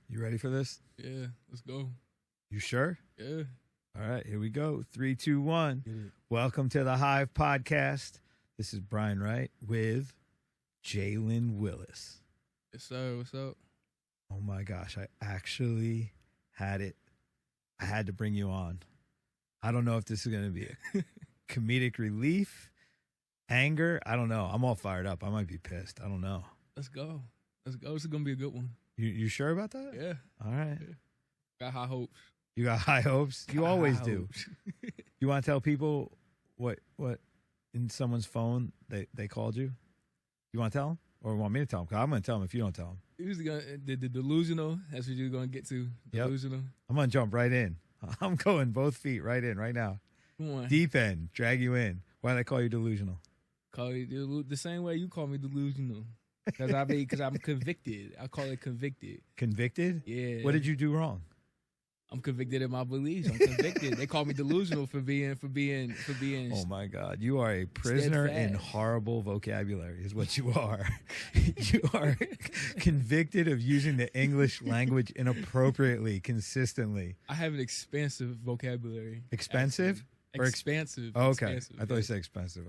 You ready for this? Yeah, let's go. You sure? Yeah. All right, here we go. 3, 2, 1. Welcome to the Hivecast. This is Brian Wright with Jalen Willis. Yes, sir. What's up? Oh my gosh, I actually had it. I had to bring you on. I don't know if this is going to be a comedic relief, anger. I don't know. I'm all fired up. I might be pissed. I don't know. Let's go. Let's go. This is going to be a good one. You sure about that? Yeah. All right. Yeah. Got high hopes. You got high hopes? You always do. You want to tell people what in someone's phone they called you? You want to tell them? Or want me to tell them? Because I'm going to tell them if you don't tell them. The delusional. That's what you're going to get to. Delusional. Yep. I'm going to jump right in. I'm going both feet right in right now. Come on. Deep end. Drag you in. Why do they call you delusional? Call you the same way you call me delusional. Because I'm convicted. I call it convicted. Convicted? Yeah. What did you do wrong? I'm convicted in my beliefs. I'm convicted. They call me delusional for being. Oh my God! You are a prisoner in horrible vocabulary, is what you are. You are convicted of using the English language inappropriately, consistently. I have an expansive vocabulary. Expensive or expansive? Oh, okay, Expansive, I thought you said expensive.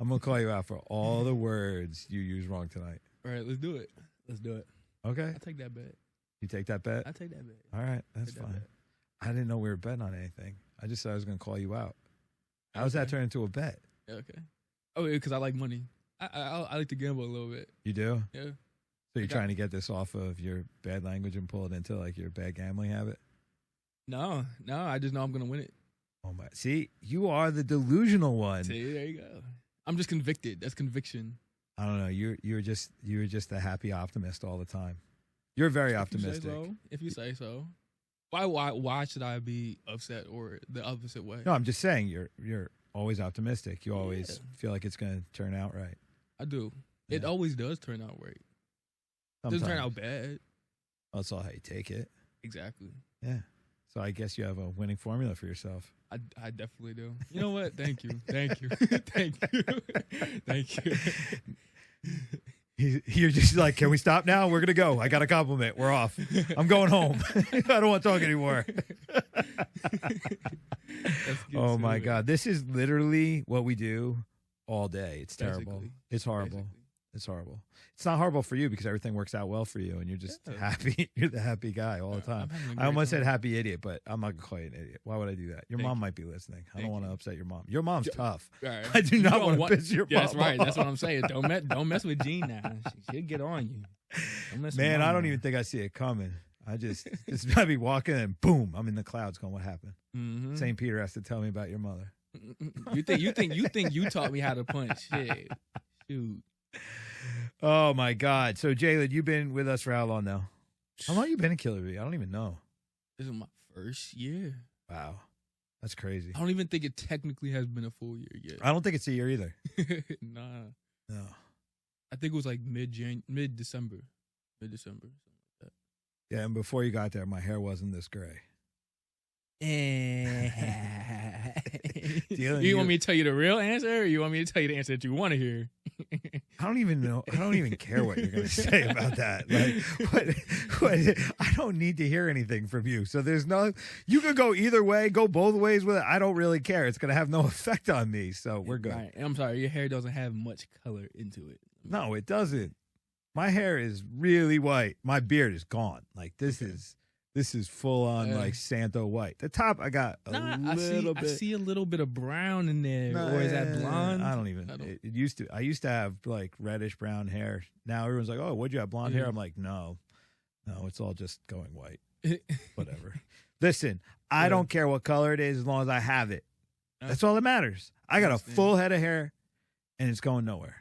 I'm gonna call you out for all the words you used wrong tonight. All right, let's do it. Let's do it. Okay. I take that bet. You take that bet? I take that bet. All right, that's fine. I didn't know we were betting on anything. I just said I was going to call you out. How does that turn into a bet? Okay. Oh, yeah, because I like money. I like to gamble a little bit. You do? Yeah. So you're trying to get this off of your bad language and pull it into like your bad gambling habit? No. I just know I'm going to win it. Oh my! See, you are the delusional one. See, there you go. I'm just convicted. That's conviction. I don't know. You're just a happy optimist all the time. You're very optimistic. If you say so. Why should I be upset or the opposite way? No, I'm just saying you're always optimistic. You always feel like it's going to turn out right. I do. Yeah. It always does turn out right. It doesn't turn out bad. That's all how you take it. Exactly. Yeah. So I guess you have a winning formula for yourself. I definitely do. You know what? Thank you. Thank you. Thank you. Thank you. You're just like, can we stop now? We're going to go. I got a compliment. We're off. I'm going home. I don't want to talk anymore. Oh, my God. This is literally what we do all day. It's terrible. Basically. It's horrible. Basically. It's horrible. It's not horrible for you because everything works out well for you and you're just happy. You're the happy guy all the time. I almost said happy idiot, but I'm not going to call you an idiot. Why would I do that? Your mom might be listening. I don't want to upset your mom. Your mom's tough. Right. I do not want to piss your mom That's right. That's what I'm saying. Don't mess with Jean now. She'll get on you. Don't mess Man, with I don't even think I see it coming. I just be walking and boom, I'm in the clouds going, what happened? Mm-hmm. St. Peter has to tell me about your mother. You think you taught me how to punch. Shit. Shoot. Oh my God. So Jalen, you've been with us for how long now? How long have you been in Killer Bee? I don't even know. This is my first year. Wow. That's crazy. I don't even think it technically has been a full year yet. I don't think it's a year either. Nah. No. I think it was like mid-December. Something like that. Yeah, and before you got there, my hair wasn't this gray. You want me to tell you the real answer, or you want me to tell you the answer that you want to hear? I don't even know. I don't even care what you're going to say about that. Like, what? I don't need to hear anything from you. So there's no. You can go either way. Go both ways with it. I don't really care. It's going to have no effect on me. So we're good. Right. I'm sorry. Your hair doesn't have much color into it. No, it doesn't. My hair is really white. My beard is gone. Like this is full on like Santo white. The top I got a little bit. I see a little bit of brown in there. Or is that blonde? I don't even. It used to. I used to have like reddish brown hair. Now everyone's like, "Oh, would you have blonde hair?" I'm like, no, it's all just going white. Whatever. Listen, I don't care what color it is as long as I have it. That's all that matters. I got a full head of hair, and it's going nowhere.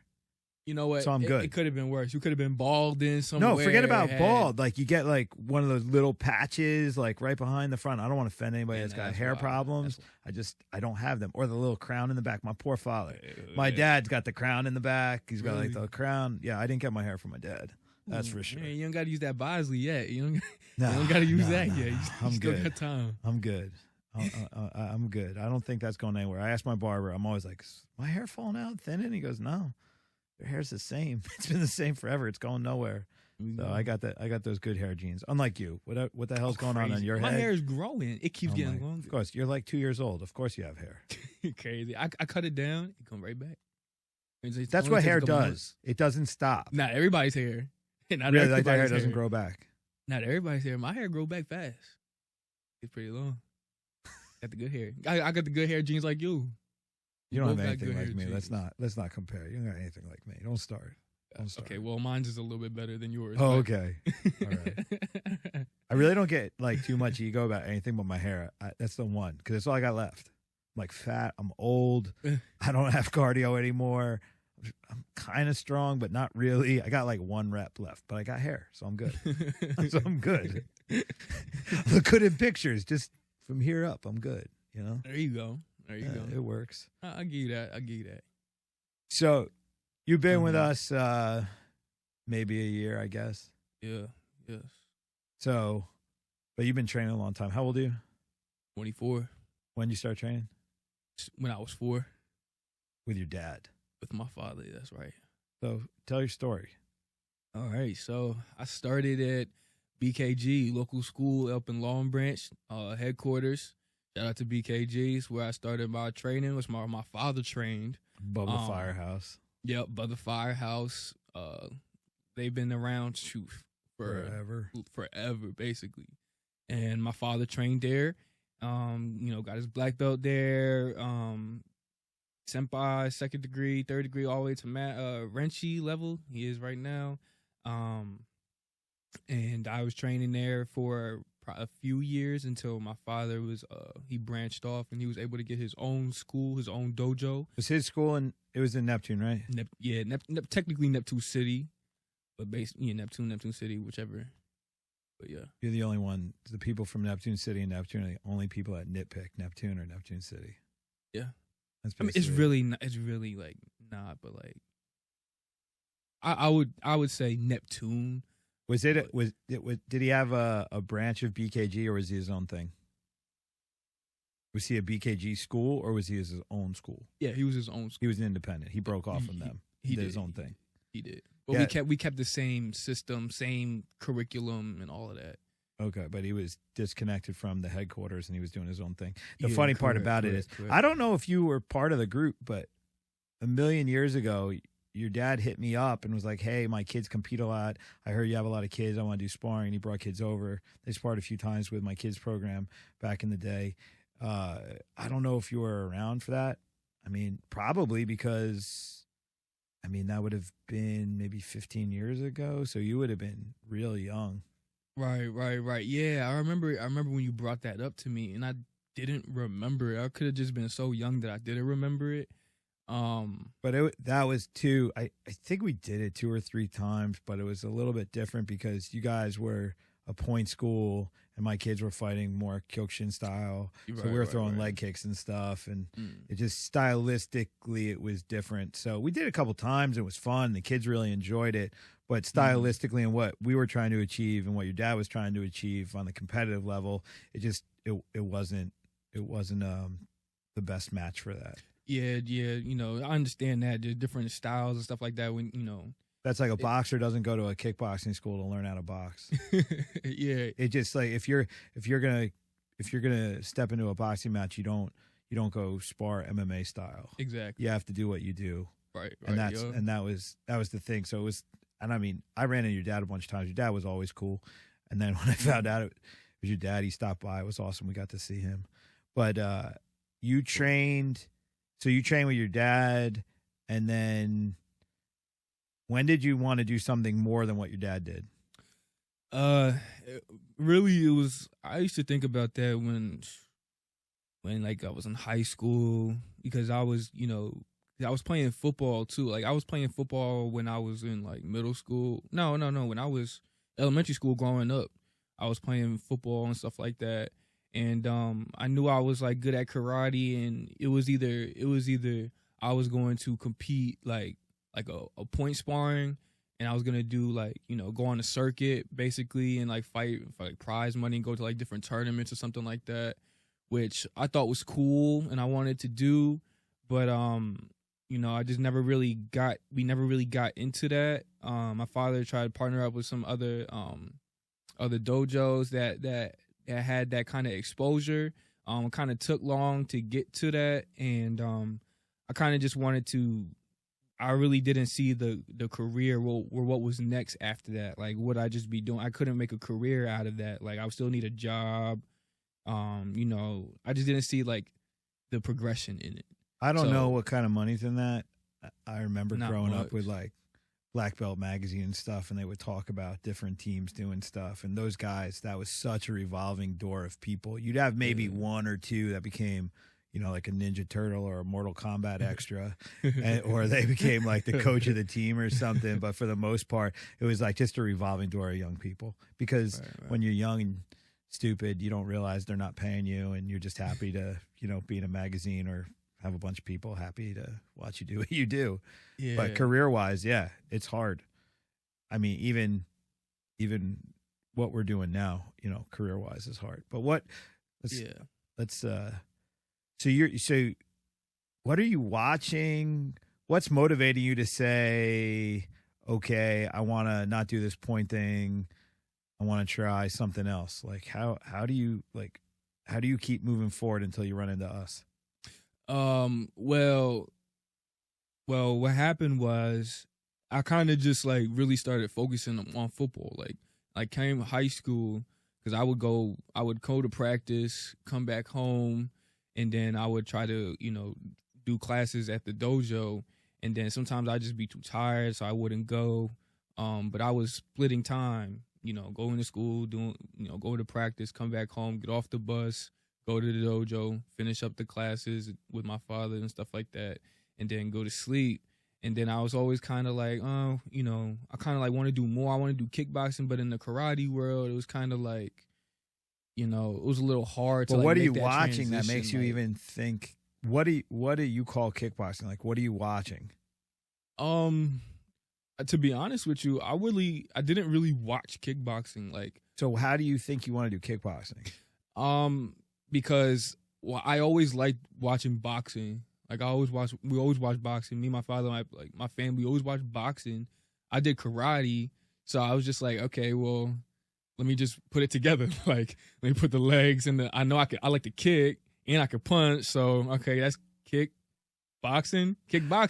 You know what? So I'm good. It could have been worse. You could have been bald in somewhere. No, forget about bald. Like you get like one of those little patches like right behind the front. I don't want to offend anybody that's got hair problems. I don't have them. Or the little crown in the back. My poor father. My dad's got the crown in the back. He's got like the crown. Yeah, I didn't get my hair from my dad. That's for sure. Man, you don't got to use that Bosley yet. You don't got to use that yet. I'm still good. got time. I'm good. I'm good. I don't think that's going anywhere. I asked my barber. I'm always like, is my hair falling out, thinning? He goes, no. Your hair's the same. It's been the same forever. It's going nowhere. So I got that. I got those good hair genes. Unlike you, what the hell's going on your My head? My hair is growing. It keeps getting longer. Of course, you're like 2 years old. Of course, you have hair. Crazy. I cut it down. It come right back. That's what hair does. It doesn't stop. Not everybody's hair. Not really, like their hair doesn't grow back. Not everybody's hair. My hair grow back fast. It's pretty long. Got the good hair. I got the good hair genes like you. You don't have anything like me. Genes. Let's not compare. You don't got anything like me. Don't start. Okay, well, mine's is a little bit better than yours. Oh, okay. All right. I really don't get like too much ego about anything but my hair. That's the one because that's all I got left. I'm like fat. I'm old. I don't have cardio anymore. I'm kind of strong, but not really. I got like 1 rep left, but I got hair, so I'm good. So I'm good. Look good in pictures. Just from here up, I'm good. You know. There you go. There you go. It works. I'll give you that. I'll give you that. So, you've been with us maybe a year, I guess. Yeah. Yes. So, but you've been training a long time. How old are you? 24. When did you start training? When I was 4. With your dad? With my father, that's right. So, tell your story. All right. So, I started at BKG, local school up in Long Branch, headquarters. Shout out to BKG's where I started my training, which my father trained. Bubba Firehouse. Yep, Bubba Firehouse. They've been around forever, basically. And my father trained there. Got his black belt there. Senpai, 2nd degree, 3rd degree, all the way to Renchi level. He is right now. And I was training there for a few years until my father was he branched off and he was able to get his own school, his own dojo. It was his school and it was in Neptune, right? Technically Neptune City, but Neptune City, whichever. But yeah, you're the only one. The people from Neptune City and Neptune are the only people that nitpick Neptune or Neptune City. Yeah, that's. It's really like not, but like I would say Neptune. Did he have a branch of BKG or was he his own thing? Was he a BKG school or was he his own school? Yeah, he was his own school. He was an independent. He broke off from them. He did his own thing. He did. But we kept the same system, same curriculum and all of that. Okay, but he was disconnected from the headquarters and he was doing his own thing. The funny part about it is, I don't know if you were part of the group, but a million years ago, your dad hit me up and was like, hey, my kids compete a lot. I heard you have a lot of kids. I want to do sparring. And he brought kids over. They sparred a few times with my kids program back in the day. I don't know if you were around for that. I mean, probably because, that would have been maybe 15 years ago. So you would have been real young. Right. Yeah, I remember when you brought that up to me and I didn't remember it. I could have just been so young that I didn't remember it. But that was two. I think we did it 2 or 3 times, but it was a little bit different because you guys were a point school and my kids were fighting more Kyokushin style. So we were throwing leg kicks and stuff, and it just stylistically it was different. So we did it a couple times. It was fun. The kids really enjoyed it. But stylistically and what we were trying to achieve and what your dad was trying to achieve on the competitive level, it wasn't the best match for that. Yeah, I understand that. There's different styles and stuff like that. That's like a boxer doesn't go to a kickboxing school to learn how to box. Yeah, it just like if you're gonna step into a boxing match, you don't go spar MMA style. Exactly. You have to do what you do. Right. And that was the thing. So it was, and I ran into your dad a bunch of times. Your dad was always cool. And then when I found out it was your dad, he stopped by. It was awesome. We got to see him. But you trained. So you trained with your dad, and then when did you want to do something more than what your dad did? Really, it was. I used to think about that when like I was in high school because I was playing football too. Like I was playing football when I was in like middle school. No. When I was elementary school growing up, I was playing football and stuff like that. And I knew I was like good at karate, and it was either I was going to compete like a point sparring, and I was gonna do like go on a circuit basically and like fight for like prize money and go to like different tournaments or something like that, which I thought was cool and I wanted to do, but I just never really got into that. My father tried to partner up with some other dojos that had that kind of exposure. It kind of took long to get to that, and I kind of just wanted to. I really didn't see the career or what was next after that. Like, would I just be doing? I couldn't make a career out of that. Like, I would still need a job. I just didn't see like the progression in it. I don't know what kind of money's in that. I remember growing much. up with like Black Belt magazine and stuff, and they would talk about different teams doing stuff. And those guys, that was such a revolving door of people. You'd have maybe one or two that became, like a Ninja Turtle or a Mortal Kombat extra, or they became like the coach of the team or something. But for the most part, it was like just a revolving door of young people. Because when you're young and stupid, you don't realize they're not paying you, and you're just happy to, be in a magazine or have a bunch of people happy to watch you do what you do. Yeah. But career-wise, yeah, it's hard. I mean, even what we're doing now, career-wise is hard. But so what are you watching? What's motivating you to say, okay, I want to not do this point thing. I want to try something else. Like how do you keep moving forward until you run into us? Well, what happened was I kind of just like really started focusing on football. Like came high school, because I would go to practice, come back home, and then I would try to, do classes at the dojo. And then sometimes I'd just be too tired, so I wouldn't go. But I was splitting time, going to school, go to practice, come back home, get off the bus, go to the dojo, finish up the classes with my father and stuff like that, and then go to sleep. And then I was always kind of like, I kind of like want to do more. I want to do kickboxing, but in the karate world, it was kind of like, it was a little hard to. But what are you that watching that makes you even think? What do you call kickboxing? Like, what are you watching? To be honest with you, I didn't really watch kickboxing. Like, so how do you think you want to do kickboxing? Because I always liked watching boxing. Like, we always watch boxing. Me, my father, my family always watched boxing. I did karate, so I was just like, okay, well, let me just put it together. Like, let me put the legs and I know I like to kick and I could punch. So, okay, that's kickboxing.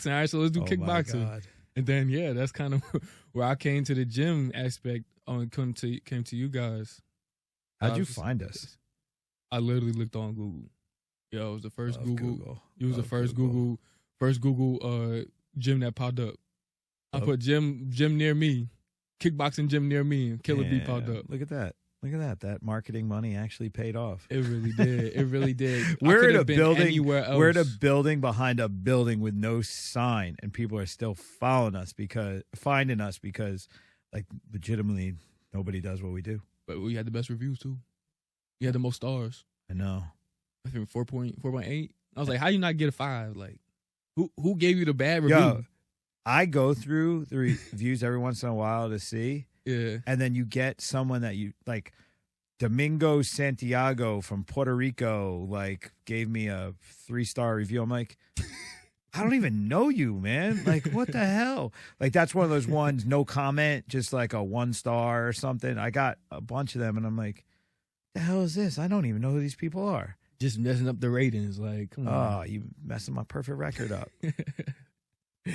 All right, so let's do kickboxing. My God. And then, yeah, that's kind of where I came to the gym aspect. Came to you guys. How'd you find us? I literally looked on Google. Yo, it was the first Google. It was the first Google. Google gym that popped up. I put gym near me, kickboxing gym near me, and Killer B popped up. Look at that. That marketing money actually paid off. It really did. We're in a building. Anywhere else. We're in a building behind a building with no sign, and people are still finding us because, like, legitimately nobody does what we do. But we had the best reviews too. We had the most stars. I know. I think 4.8. I was like, how you not get a 5? Like, who gave you the bad review? Yo, I go through the reviews every once in a while to see. Yeah. And then you get someone that you like. Domingo Santiago from Puerto Rico, like, gave me a 3-star review. I'm like, I don't even know you, man. Like, what the hell? Like, that's one of those ones, no comment, just like a 1-star or something. I got a bunch of them, and I'm like, the hell is this? I don't even know who these people are. Just messing up the ratings. Like, come on. Oh, you messing my perfect record up.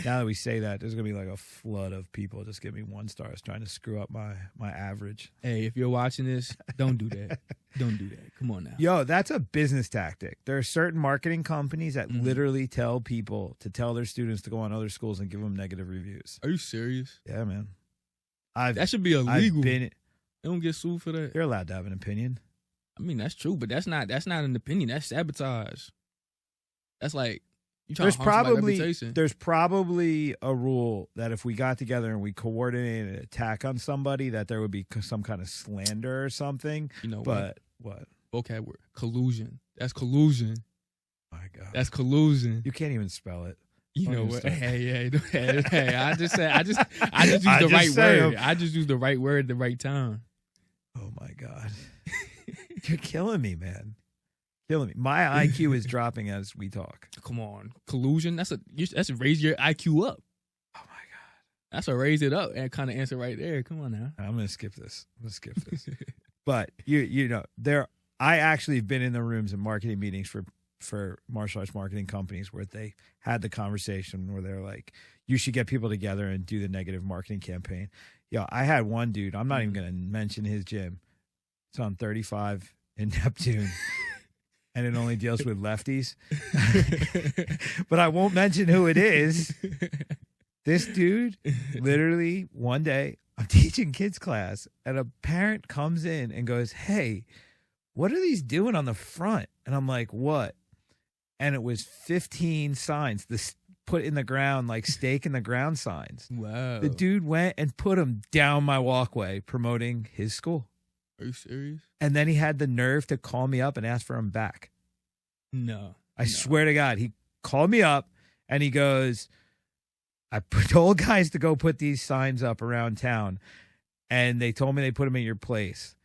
Now that we say that, there's going to be like a flood of people just giving me 1-stars trying to screw up my average. Hey, if you're watching this, don't do that. Don't do that. Come on now. Yo, that's a business tactic. There are certain marketing companies that literally tell people to tell their students to go on other schools and give them negative reviews. Are you serious? Yeah, man. That should be illegal. They don't get sued for that. You're allowed to have an opinion. I mean, that's true, but that's not an opinion. That's sabotage. That's like, you trying to harm somebody's reputation. There's probably a rule that if we got together and we coordinated an attack on somebody, that there would be some kind of slander or something. You know what? Vocab word. Collusion. That's collusion. My God. That's collusion. You can't even spell it. You know what? Hey. I just used the right word. I just used the right word at the right time. Oh my God. You're killing me, man. killing me. My IQ is dropping as we talk. Come on, collusion. That's a raise your IQ up. Oh my God, that's a raise it up and kind of answer right there. Come on now. I'm gonna skip this. But you know, I actually have been in the rooms in marketing meetings for martial arts marketing companies where they had the conversation where they're like, you should get people together and do the negative marketing campaign. Yo, I had one dude, I'm not even going to mention his gym. It's on 35 in Neptune, and it only deals with lefties. But I won't mention who it is. This dude, literally one day, I'm teaching kids class, and a parent comes in and goes, hey, what are these doing on the front? And I'm like, what? And it was 15 signs, put in the ground, like stake in the ground signs. Wow. The dude went and put them down my walkway promoting his school. Are you serious? And then he had the nerve to call me up and ask for him back. No. I swear to God, he called me up and he goes, I told guys to go put these signs up around town, and they told me they put them in your place.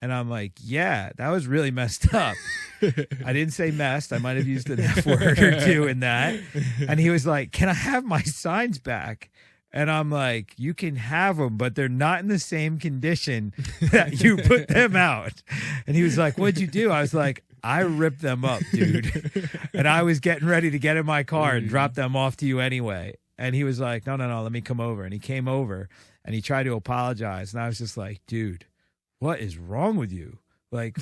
And I'm like, yeah, that was really messed up. I didn't say messed. I might have used an F word or two in that. And he was like, can I have my signs back? And I'm like, you can have them, but they're not in the same condition that you put them out. And he was like, what'd you do? I was like, I ripped them up, dude. And I was getting ready to get in my car and drop them off to you anyway. And he was like, no, let me come over. And he came over and he tried to apologize. And I was just like, dude, what is wrong with you? Like,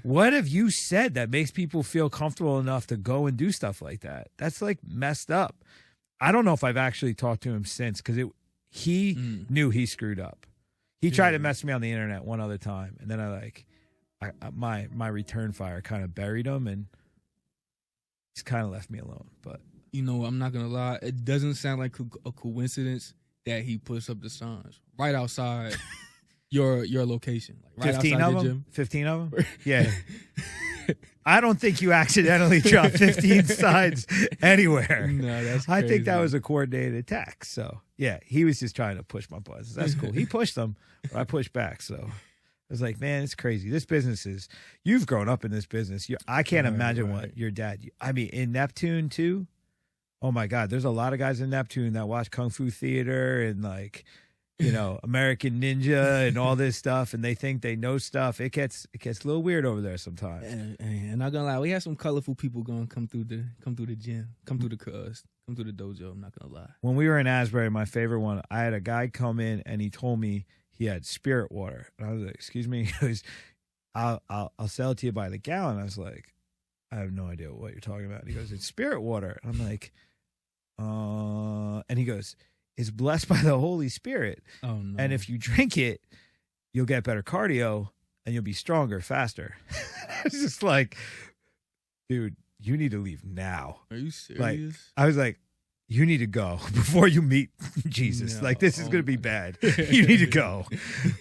what have you said that makes people feel comfortable enough to go and do stuff like that? That's like messed up. I don't know if I've actually talked to him since, because he knew he screwed up. He tried to mess me on the internet one other time, and then my return fire kind of buried him, and he's kind of left me alone. But you know, I'm not gonna lie, it doesn't sound like a coincidence that he puts up the signs right outside your location, like right 15 outside of your them. gym. 15 of them. Yeah. I don't think you accidentally dropped 15 signs anywhere. No, that's crazy. I think that was a coordinated attack. So, yeah, he was just trying to push my buttons. That's cool. He pushed them, but I pushed back. So, I was like, man, it's crazy. This business you've grown up in this business. I can't imagine what your dad, I mean, in Neptune too. Oh my God, there's a lot of guys in Neptune that watch Kung Fu Theater and like, you know, American Ninja and all this stuff, and they think they know stuff. It gets a little weird over there sometimes. And not gonna lie, we had some colorful people gonna come through the gym, come through the dojo. I'm not gonna lie. When we were in Asbury, my favorite one, I had a guy come in and he told me he had spirit water, and I was like, "Excuse me." He goes, "I'll sell it to you by the gallon." I was like, "I have no idea what you're talking about." And he goes, "It's spirit water." And I'm like, and he goes, is blessed by the Holy Spirit. Oh, no. And if you drink it, you'll get better cardio and you'll be stronger, faster. It's just like, dude, you need to leave now. Are you serious? Like, I was like, you need to go before you meet Jesus. No. Like, this is going to be bad. You need to go.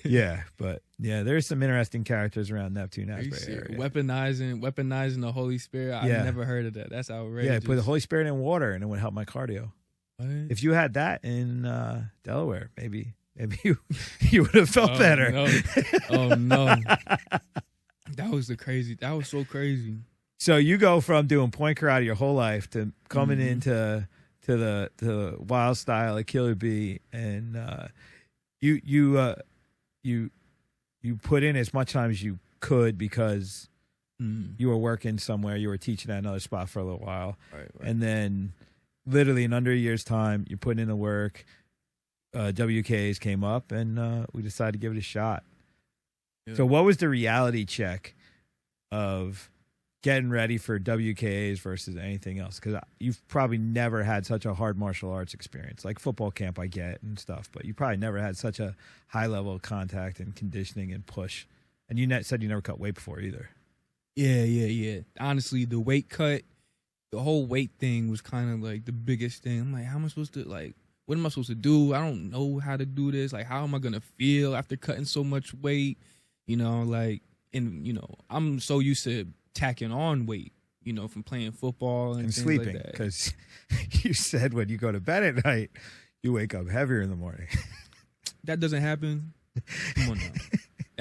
Yeah. But yeah, there's some interesting characters around Neptune, Asbury area. Weaponizing the Holy Spirit. I've never heard of that. That's outrageous. Yeah, put the Holy Spirit in water and it would help my cardio. What? If you had that in Delaware, maybe you would have felt better. No. Oh no, that was so crazy. So you go from doing point karate your whole life to coming into the wild style of Killer Bee, and you put in as much time as you could because you were working somewhere, you were teaching at another spot for a little while, right. And then. Literally in under a year's time, you're putting in the work. WKAs came up, and we decided to give it a shot. Yeah. So what was the reality check of getting ready for WKAs versus anything else? Because you've probably never had such a hard martial arts experience. Like football camp I get and stuff, but you probably never had such a high level of contact and conditioning and push. And you said you never cut weight before either. Yeah. Honestly, the weight cut, the whole weight thing was kind of like the biggest thing. I'm like, how am I supposed to, like, what am I supposed to do? I don't know how to do this. Like, how am I going to feel after cutting so much weight? You know, like, and, you know, I'm so used to tacking on weight, you know, from playing football and things sleeping. Like that. Because you said when you go to bed at night, you wake up heavier in the morning. That doesn't happen. Come on now.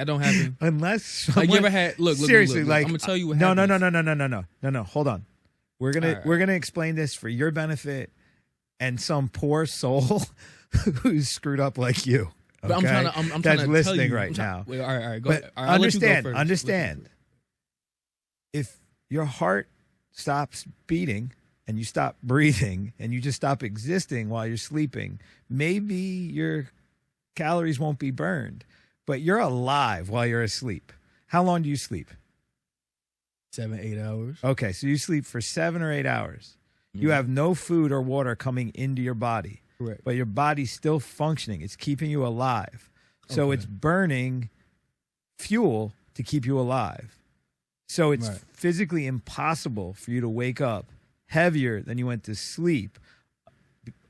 That don't happen. Unless someone, like you ever had look seriously, look, like I'm gonna tell you what no, happens. No. Hold on. We're gonna explain this for your benefit and some poor soul who's screwed up like you. Okay? But I'm trying to that's tell listening you, right now. Wait, all right, go but ahead. All right, understand. If your heart stops beating and you stop breathing and you just stop existing while you're sleeping, maybe your calories won't be burned, but you're alive while you're asleep. How long do you sleep? 7-8 hours. Okay, so you sleep for 7 or 8 hours. You have no food or water coming into your body. Correct. But your body's still functioning. It's keeping you alive. So it's burning fuel to keep you alive. So it's physically impossible for you to wake up heavier than you went to sleep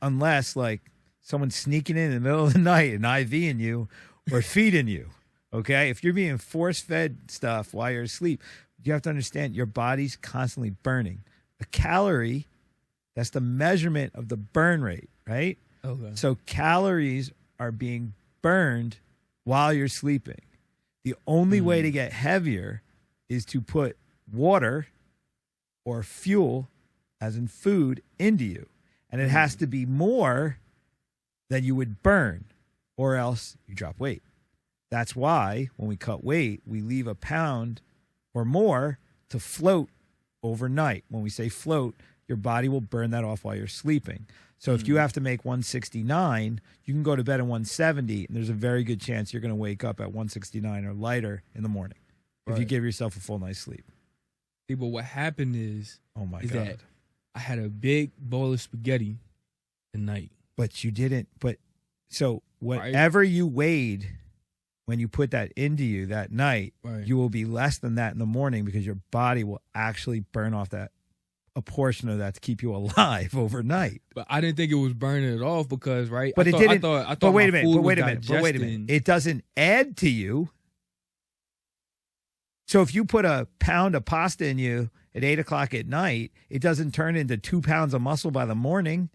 unless, like, someone's sneaking in the middle of the night and IVing you or feeding you, okay? If you're being force-fed stuff while you're asleep, you have to understand your body's constantly burning. A calorie, that's the measurement of the burn rate, right? Okay. So calories are being burned while you're sleeping. The only way to get heavier is to put water or fuel, as in food, into you. And it has to be more than you would burn, or else you drop weight. That's why when we cut weight, we leave a pound or more to float overnight. When we say float, your body will burn that off while you're sleeping. So if you have to make 169, you can go to bed at 170, and there's a very good chance you're going to wake up at 169 or lighter in the morning if you give yourself a full night's sleep. See, but what happened is, that I had a big bowl of spaghetti at night. But you didn't. But so whatever you weighed when you put that into you that night, you will be less than that in the morning because your body will actually burn off a portion of that to keep you alive overnight. But I didn't think it was burning it off because, But it didn't. I thought wait my a food minute. was But wait a minute. It doesn't add to you. So if you put a pound of pasta in you at 8 o'clock at night, it doesn't turn into 2 pounds of muscle by the morning.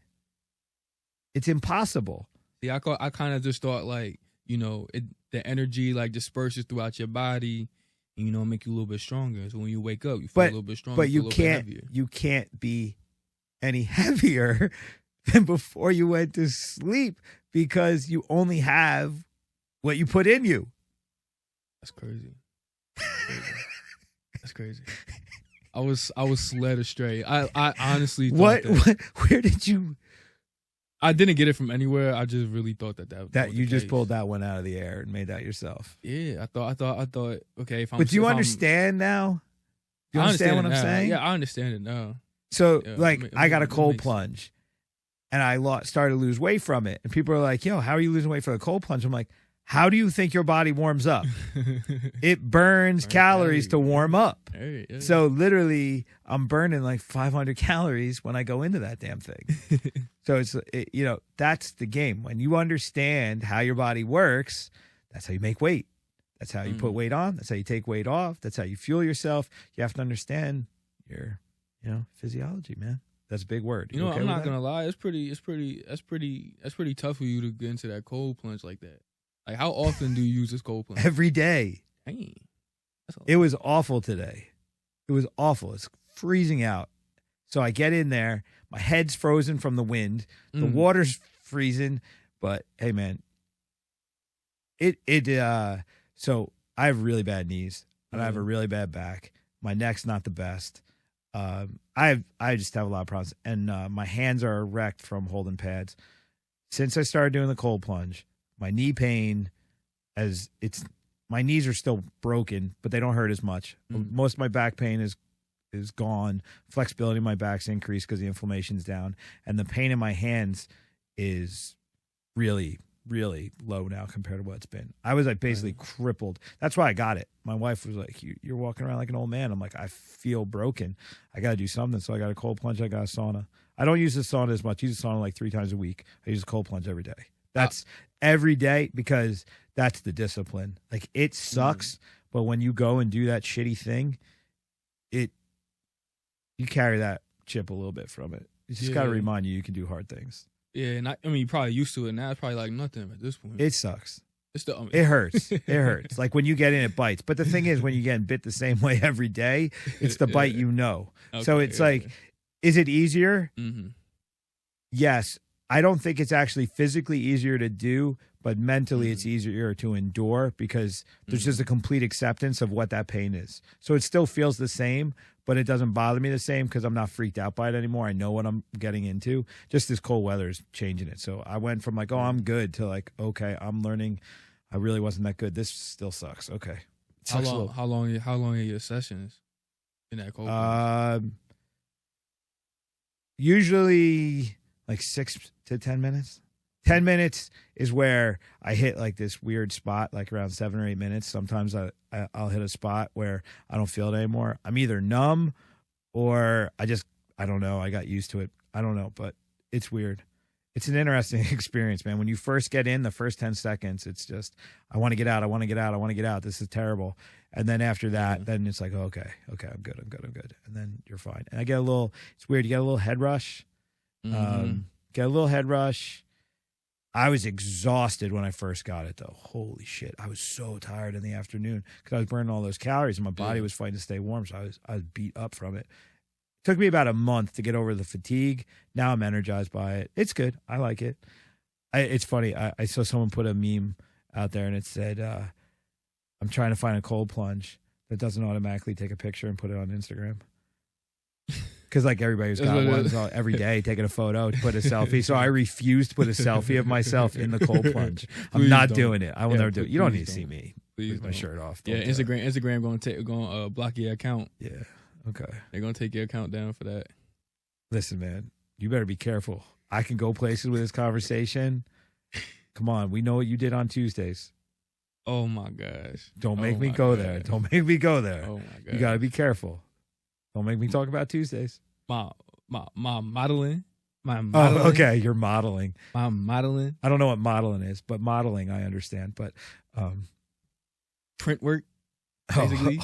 It's impossible. See, I kind of just thought, like, you know, the energy like disperses throughout your body, and, you know, make you a little bit stronger. So when you wake up, you feel a little bit stronger. But you can't be any heavier than before you went to sleep because you only have what you put in you. That's crazy. That's crazy. I was led astray. I honestly thought where did you? I didn't get it from anywhere. I just really thought that you just pulled that one out of the air and made that yourself. Yeah, I thought. Okay, but do you understand now? Do you understand what I'm saying? Yeah, I understand it now. So, I got a cold plunge, and I started to lose weight from it. And people are like, "Yo, how are you losing weight for the cold plunge?" I'm like, how do you think your body warms up? It burns calories to warm up. Hey, yeah. So literally, I'm burning like 500 calories when I go into that damn thing. So that's the game. When you understand how your body works, that's how you make weight. That's how you put weight on. That's how you take weight off. That's how you fuel yourself. You have to understand your, physiology, man. That's a big word. You know, I'm not gonna lie. That's pretty tough for you to get into that cold plunge like that. Like, how often do you use this cold plunge? Every day. Dang. It was awful today. It was awful. It's freezing out. So I get in there. My head's frozen from the wind. The water's freezing. But, hey, man, so I have really bad knees, and I have a really bad back. My neck's not the best. I just have a lot of problems. And my hands are wrecked from holding pads. Since I started doing the cold plunge, my knee pain, my knees are still broken, but they don't hurt as much. Most of my back pain is gone. Flexibility in my back's increased because the inflammation's down, and the pain in my hands is really, really low now compared to what it's been. I was basically crippled. That's why I got it. My wife was like, "You're walking around like an old man." I'm like, "I feel broken. I got to do something." So I got a cold plunge. I got a sauna. I don't use the sauna as much. I use the sauna like 3 times a week. I use a cold plunge every day. That's every day because that's the discipline. Like, it sucks, but when you go and do that shitty thing, you carry that chip a little bit from it. It's just got to remind you can do hard things. Yeah, and I mean, you're probably used to it now. It's probably like nothing at this point. It sucks. It hurts. It hurts. Like when you get in, it bites. But the thing is, when you get bit the same way every day, it's the bite you know. Okay, so it's like, is it easier? Mm-hmm. Yes. I don't think it's actually physically easier to do, but mentally it's easier to endure because there's just a complete acceptance of what that pain is. So it still feels the same, but it doesn't bother me the same because I'm not freaked out by it anymore. I know what I'm getting into. Just this cold weather is changing it. So I went from like, oh, I'm good to like, okay, I'm learning. I really wasn't that good. This still sucks. Okay. How long are your sessions in that cold? Usually like 6 to 10 minutes. 10 minutes is where I hit like this weird spot, like around 7 or 8 minutes. Sometimes I'll hit a spot where I don't feel it anymore. I'm either numb or I don't know. I got used to it. I don't know, but it's weird. It's an interesting experience, man. When you first get in, the first 10 seconds, it's just, I want to get out. I want to get out. I want to get out. This is terrible. And then after that, then it's like, okay, I'm good. And then you're fine. And I get it's weird. You get a little head rush. Get a little head rush. I was exhausted when I first got it, though. Holy shit. I was so tired in the afternoon because I was burning all those calories and my body was fighting to stay warm. So I was beat up from it. Took me about a month to get over the fatigue. Now I'm energized by it. It's good. I like it. It's funny. I saw someone put a meme out there and it said, I'm trying to find a cold plunge that doesn't automatically take a picture and put it on Instagram. Because like everybody's got one every day taking a photo to put a selfie. So I refuse to put a selfie of myself in the cold plunge. I'm not doing it. I will never do it. You don't need to see me with my shirt off. Instagram going to block your account. Yeah. Okay. They're going to take your account down for that. Listen, man, you better be careful. I can go places with this conversation. Come on. We know what you did on Tuesdays. Oh, my gosh. Don't make me go there. Don't make me go there. Oh, my God. You got to be careful. Don't make me talk about Tuesdays. My modeling. Oh, okay. You're modeling. My modeling. I don't know what modeling is, but modeling I understand. But print work. Basically.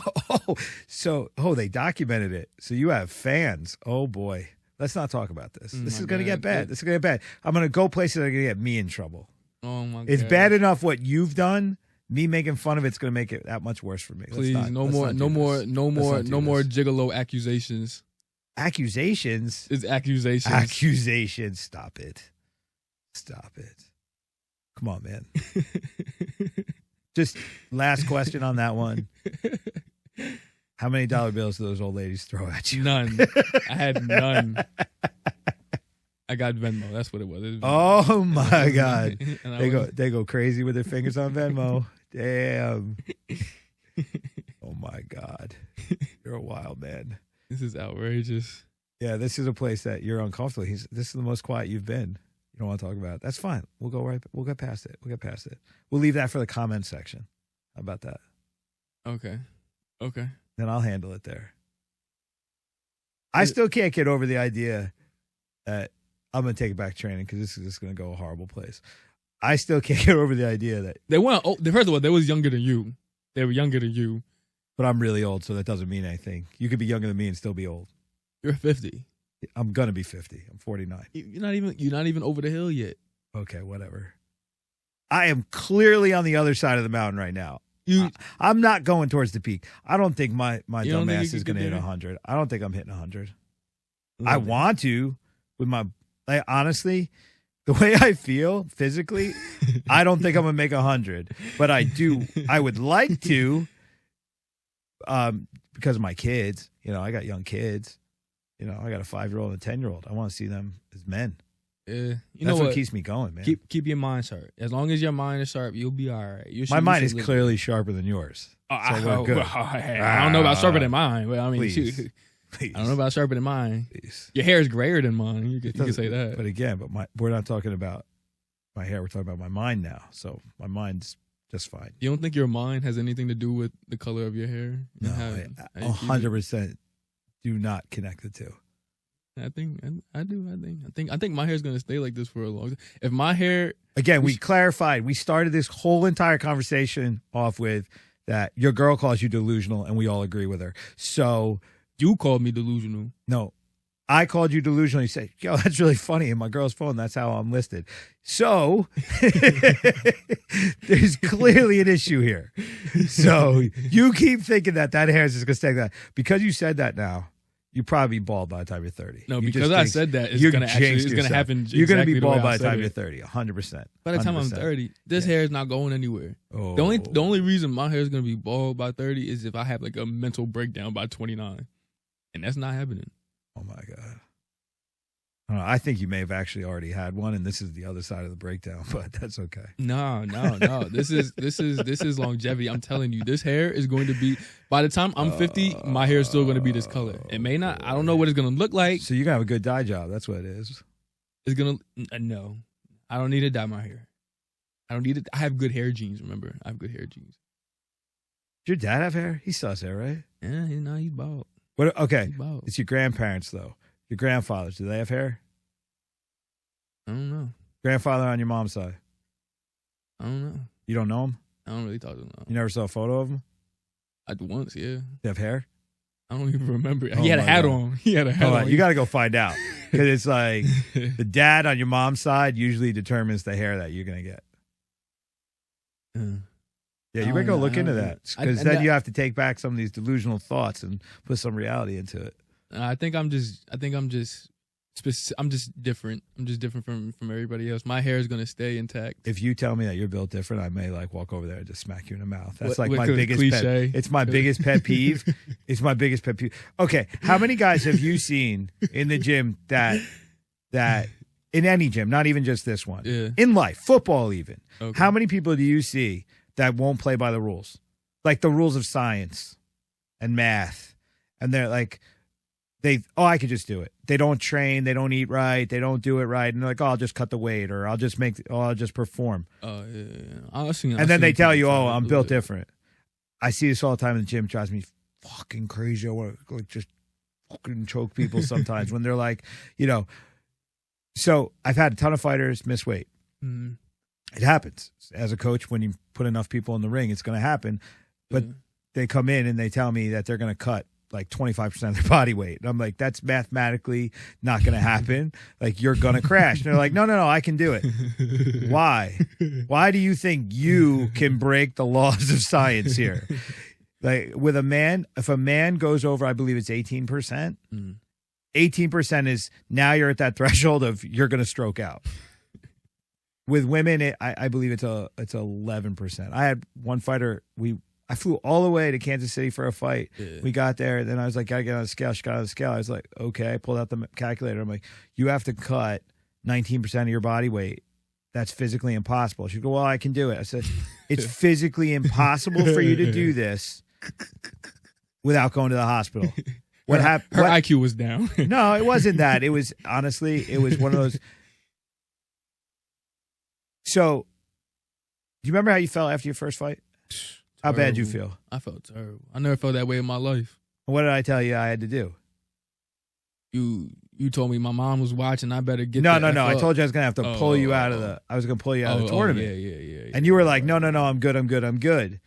They documented it. So you have fans. Oh boy. Let's not talk about this. This is going to get bad. This is going to get bad. I'm going to go places that are going to get me in trouble. Oh my God. It's bad enough what you've done. Me making fun of it's going to make it that much worse for me. Please, no more gigolo accusations. Accusations? It's accusations. Accusations. Stop it. Come on, man. Just last question on that one. How many dollar bills do those old ladies throw at you? None. I had none. I got Venmo. That's what it was. Oh my God. They go crazy with their fingers on Venmo. Damn. Oh my God. You're a wild man. This is outrageous. Yeah, this is a place that you're uncomfortable. This is the most quiet you've been. You don't want to talk about it. That's fine. We'll get past it. We'll leave that for the comment section. How about that? Okay. Then I'll handle it there. I still can't get over the idea that I'm going to take it back training because this is just going to go a horrible place. I still can't get over the idea that they weren't. First of all, they was younger than you. They were younger than you. But I'm really old, so that doesn't mean anything. You could be younger than me and still be old. You're 50. I'm gonna be 50. I'm 49. You're not even over the hill yet. Okay, whatever. I am clearly on the other side of the mountain right now. I'm not going towards the peak. I don't think my dumb ass is gonna hit 100. I don't think I'm hitting 100. I want to with my honestly, the way I feel physically, I don't think I'm gonna make 100. But I would like to. Because of my kids, I got young kids, I got a 5-year-old and a 10-year-old. I want to see them as men. Yeah, that's what keeps me going, man. Keep your mind sharp. As long as your mind is sharp, you'll be all right. My mind is clearly sharper than yours. So we're good. I don't know about sharper than mine, but I mean, please. I don't know about sharper than mine. Please. Your hair is grayer than mine. You can say that. But again, we're not talking about my hair. We're talking about my mind now. So my mind's just fine. You don't think your mind has anything to do with the color of your hair? No, 100% do not connect the two. I think my hair's gonna stay like this for a long time. If my hair again, we clarified. We started this whole entire conversation off with that your girl calls you delusional, and we all agree with her. So you called me delusional. No, I called you delusional. You say, yo, that's really funny. In my girl's phone, that's how I'm listed. So there's clearly an issue here. So you keep thinking that hair is just going to stay like that. Because you said that now, you probably be bald by the time you're 30. No, because I said that, it's going to happen. You're going to be exactly bald the way by I the time said you're it. 30, 100%. By the time I'm 30, this hair is not going anywhere. Oh. The only reason my hair is going to be bald by 30 is if I have like a mental breakdown by 29. And that's not happening. Oh, my God. I think you may have actually already had one, and this is the other side of the breakdown, but that's okay. No. This is longevity. I'm telling you, this hair is going to be, by the time I'm 50, my hair is still going to be this color. It may not. I don't know what it's going to look like. So you're going to have a good dye job. That's what it is. It's going to, no. I don't need to dye my hair. I don't need it. I have good hair genes, remember? I have good hair genes. Does your dad have hair? He still has hair, right? Yeah, he's bald. What? Okay. He's bald. It's your grandparents, though. Your grandfathers, do they have hair? I don't know. Grandfather on your mom's side? I don't know. You don't know him? I don't really talk to him. You never saw a photo of him? I once, yeah. They have hair? I don't even remember. Oh he had a hat God. on. He had a hat on. You got to go find out. Because it's like the dad on your mom's side usually determines the hair that you're going to get. Yeah, you better go look into that. Because then you have to take back some of these delusional thoughts and put some reality into it. I'm just different. I'm just different from everybody else. My hair is going to stay intact. If you tell me that you're built different, I may like walk over there and just smack you in the mouth. That's like what my biggest cliche? pet. It's my biggest pet peeve. It's my biggest pet peeve. Okay, how many guys have you seen in the gym that in any gym, not even just this one, in life, football even, how many people do you see that won't play by the rules? Like the rules of science and math. And they're like, I could just do it. They don't train, they don't eat right, they don't do it right, and they're like, I'll just cut the weight, or I'll just perform. Oh yeah. And then they tell you, I'm built different. I see this all the time in the gym. It drives me fucking crazy. I want to just fucking choke people sometimes when they're like, So I've had a ton of fighters miss weight. Mm. It happens. As a coach, when you put enough people in the ring, it's going to happen. But they come in and they tell me that they're going to cut like 25% of their body weight. And I'm like, that's mathematically not going to happen. Like, you're going to crash. And they're like, no, I can do it. Why? Why do you think you can break the laws of science here? Like, with a man, if a man goes over, I believe it's 18%, 18% is now you're at that threshold of you're going to stroke out. With women, I believe it's 11%. I had one fighter, I flew all the way to Kansas City for a fight. Yeah. We got there. Then I was like, gotta get on the scale. She got on the scale. I was like, okay. I pulled out the calculator. I'm like, you have to cut 19% of your body weight. That's physically impossible. She'd go, well, I can do it. I said, it's physically impossible for you to do this without going to the hospial. What happened? Her IQ was down. No, it wasn't that. It was, honestly, it was one of those. So, do you remember how you felt after your first fight? How bad you feel? I felt terrible. I never felt that way in my life. What did I tell you I had to do? You told me my mom was watching. I better get. No. I told you I was gonna have to pull you out of the. I was gonna pull you out of the tournament. Yeah. And you were like, no, I'm good.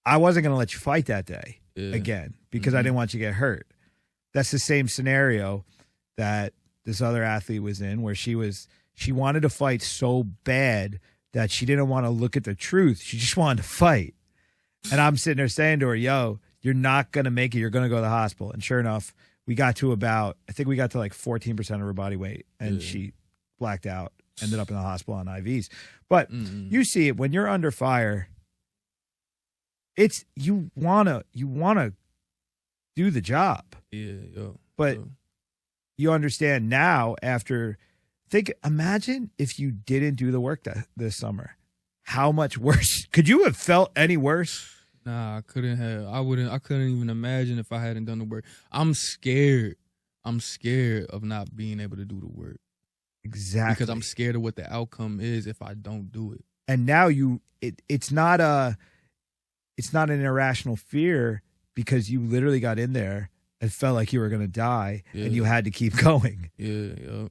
I wasn't gonna let you fight that day again because I didn't want you to get hurt. That's the same scenario that this other athlete was in, where she wanted to fight so bad that she didn't want to look at the truth. She just wanted to fight. And I'm sitting there saying to her, yo, you're not going to make it. You're going to go to the hospital. And sure enough, we got to like 14% of her body weight. And she blacked out, ended up in the hospital on IVs. But you see it when you're under fire. It's you wanna do the job. But you understand now after imagine if you didn't do the work this summer. How much worse? Could you have felt any worse? Nah, I couldn't have. I couldn't even imagine if I hadn't done the work. I'm scared. I'm scared of not being able to do the work. Exactly. Because I'm scared of what the outcome is if I don't do it. And now it's not an irrational fear because you literally got in there and felt like you were going to die and you had to keep going. Yeah.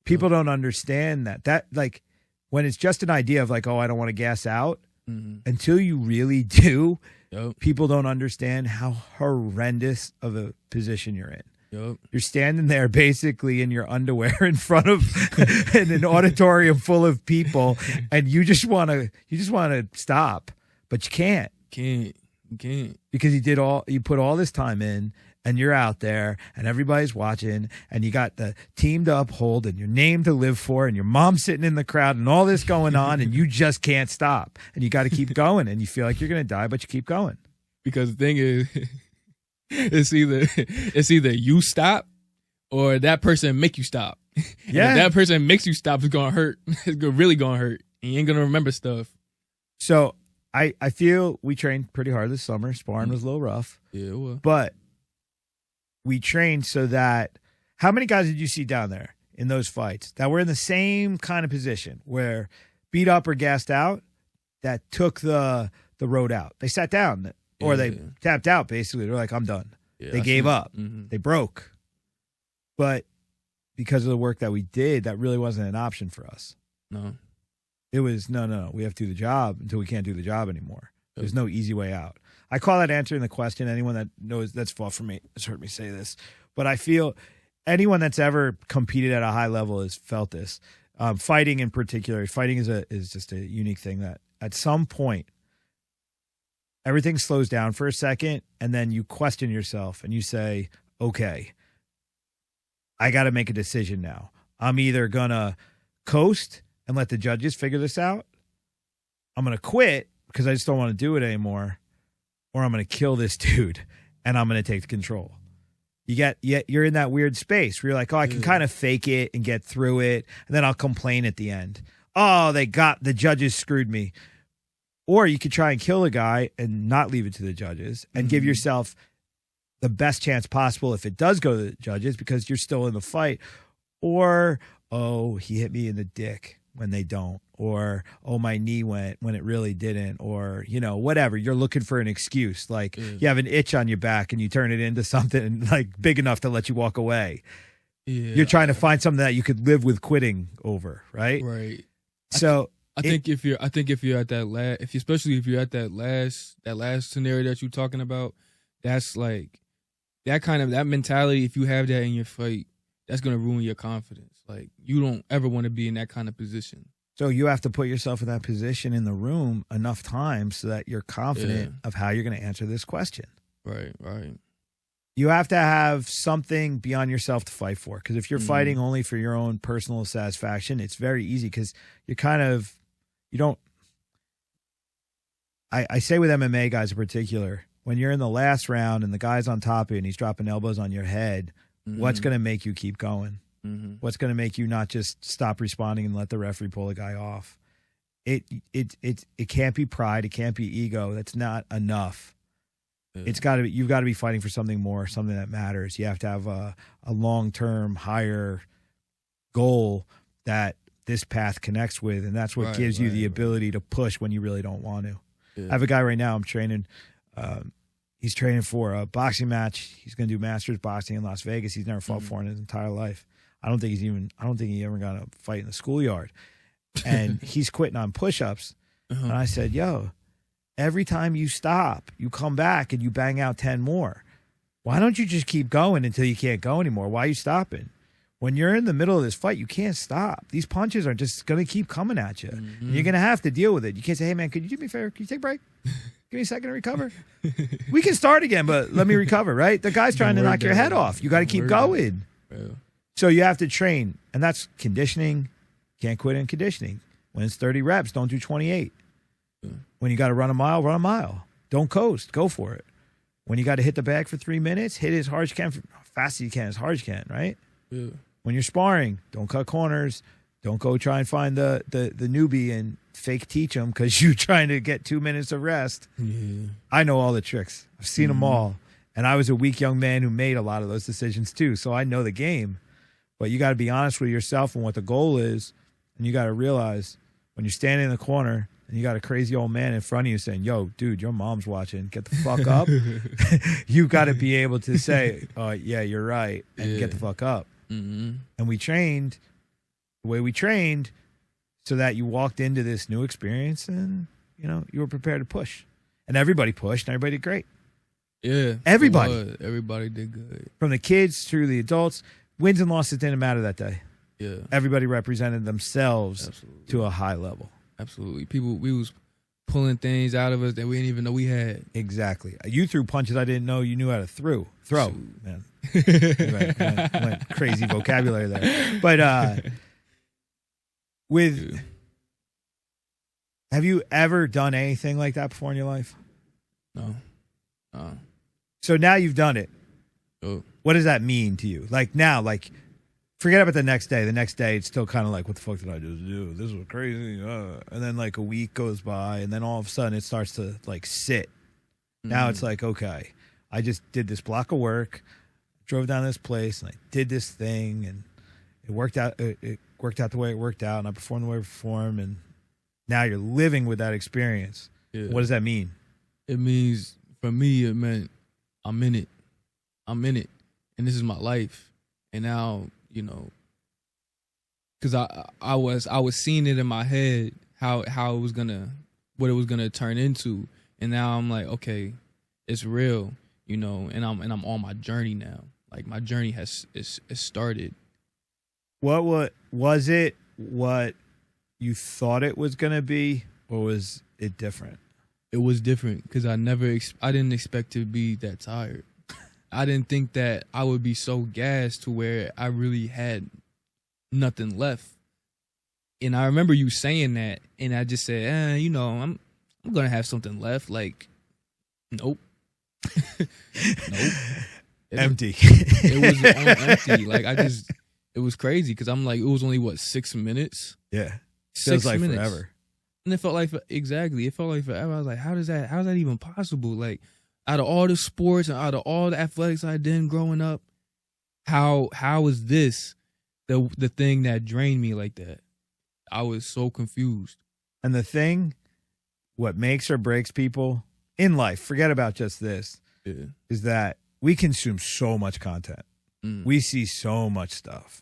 People don't understand that like when it's just an idea of like, oh, I don't want to gas out until you really do. People don't understand how horrendous of a position you're in. Yep. You're standing there basically in your underwear in front of in an auditorium full of people, and you just want to stop, but you can't. You can't. Because you put all this time in, and you're out there, and everybody's watching, and you got the team to uphold, and your name to live for, and your mom sitting in the crowd, and all this going on, and you just can't stop, and you got to keep going, and you feel like you're going to die, but you keep going. Because the thing is, it's either you stop or that person make you stop. Yeah, if that person makes you stop, it's gonna hurt. It's really gonna hurt. And you ain't gonna remember stuff. So I feel we trained pretty hard this summer. Sparring was a little rough. Yeah, it was. But we trained so that – how many guys did you see down there in those fights that were in the same kind of position where beat up or gassed out that took the road out? They sat down or they tapped out basically. They're like, I'm done. Yeah, they gave up. Mm-hmm. They broke. But because of the work that we did, that really wasn't an option for us. No. It was, no, we have to do the job until we can't do the job anymore. There's no easy way out. I call that answering the question. Anyone that knows, that's far from me has heard me say this. But I feel anyone that's ever competed at a high level has felt this. Fighting in particular, fighting is just a unique thing that at some point, everything slows down for a second, and then you question yourself and you say, okay, I got to make a decision now. I'm either going to coast and let the judges figure this out. I'm going to quit because I just don't want to do it anymore. Or I'm going to kill this dude and I'm going to take the control. You're in that weird space where you're like, oh, I can kind of fake it and get through it. And then I'll complain at the end. Oh, the judges screwed me. Or you could try and kill a guy and not leave it to the judges and give yourself the best chance possible if it does go to the judges because you're still in the fight. Or, oh, he hit me in the dick when they don't. Or, oh, my knee went when it really didn't. Or, whatever. You're looking for an excuse. Like you have an itch on your back and you turn it into something like big enough to let you walk away. Yeah. You're trying to find something that you could live with quitting over, right? Right. So I think if you're at that especially if you're at that last scenario that you're talking about, that's like that mentality. If you have that in your fight, that's gonna ruin your confidence. Like you don't ever want to be in that kind of position. So you have to put yourself in that position in the room enough times so that you're confident of how you're going to answer this question. Right. You have to have something beyond yourself to fight for. Because if you're fighting only for your own personal satisfaction, it's very easy because you're I say with MMA guys in particular, when you're in the last round and the guy's on top of you and he's dropping elbows on your head, what's going to make you keep going? What's going to make you not just stop responding and let the referee pull the guy off? It can't be pride. It can't be ego. That's not enough. Yeah. You've got to be fighting for something more, something that matters. You have to have a long-term, higher goal that this path connects with, and that's what gives you the ability to push when you really don't want to. Yeah. I have a guy right now I'm training. He's training for a boxing match. He's going to do masters boxing in Las Vegas. He's never fought for in his entire life. I don't think he ever got a fight in the schoolyard. And he's quitting on push-ups. And I said, yo, every time you stop, you come back and you bang out 10 more. Why don't you just keep going until you can't go anymore? Why are you stopping? When you're in the middle of this fight, you can't stop. These punches are just going to keep coming at you. And you're going to have to deal with it. You can't say, hey, man, could you do me a favor? Can you take a break? Give me a second to recover. We can start again, but let me recover, right? The guy's trying to knock your head off. You got to keep going. Yeah. So you have to train, and that's conditioning. Can't quit in conditioning. When it's 30 reps, don't do 28. Yeah. When you got to run a mile. Don't coast. Go for it. When you got to hit the bag for 3 minutes, hit it as hard as you can, fast as you can, as hard as you can, right? Yeah. When you're sparring, don't cut corners. Don't go try and find the newbie and fake teach them because you're trying to get 2 minutes of rest. Yeah. I know all the tricks. I've seen them all. And I was a weak young man who made a lot of those decisions too, so I know the game. But you got to be honest with yourself and what the goal is, and you got to realize when you're standing in the corner and you got a crazy old man in front of you saying, yo, dude, your mom's watching. Get the fuck up. You got to be able to say, yeah, you're right, and get the fuck up. And we trained the way we trained so that you walked into this new experience and, you were prepared to push. And everybody pushed and everybody did great. Yeah. Everybody. Everybody did good. From the kids through the adults. Wins and losses didn't matter that day. Yeah. Everybody represented themselves to a high level. Absolutely. We was pulling things out of us that we didn't even know we had. Exactly. You threw punches I didn't know you knew how to throw. Man. went crazy vocabulary there. But have you ever done anything like that before in your life? No. So now you've done it. Oh. What does that mean to you? Like now, like forget about the next day. The next day, it's still kind of like, what the fuck did I just do? This was crazy. And then like a week goes by, and then all of a sudden it starts to like sit. Now it's like, okay, I just did this block of work, drove down this place, and I did this thing, and it worked out. It worked out the way it worked out, and I performed the way I performed, and now you're living with that experience. Yeah. What does that mean? It means, for me, it meant I'm in it. And this is my life. And now, you know, because I was seeing it in my head how it was what it was gonna turn into, and now I'm like, okay, it's real, you know, and I'm on my journey now. Like my journey has started. What was it? What you thought it was gonna be, or was it different? It was different because I didn't expect to be that tired. I didn't think that I would be so gassed to where I really had nothing left. And I remember you saying that, and I just said, you know, I'm gonna have something left. Like, nope, nope, empty. It was on empty. Like it was crazy because I'm like, it was only 6 minutes. Yeah, 6 like minutes. Forever. And it felt like exactly. It felt like forever. I was like, how's that even possible? Like, out of all the sports and out of all the athletics I did growing up, how is this the thing that drained me like that? I was so confused. And the thing, what makes or breaks people in life, forget about just this, is that we consume so much content. We see so much stuff.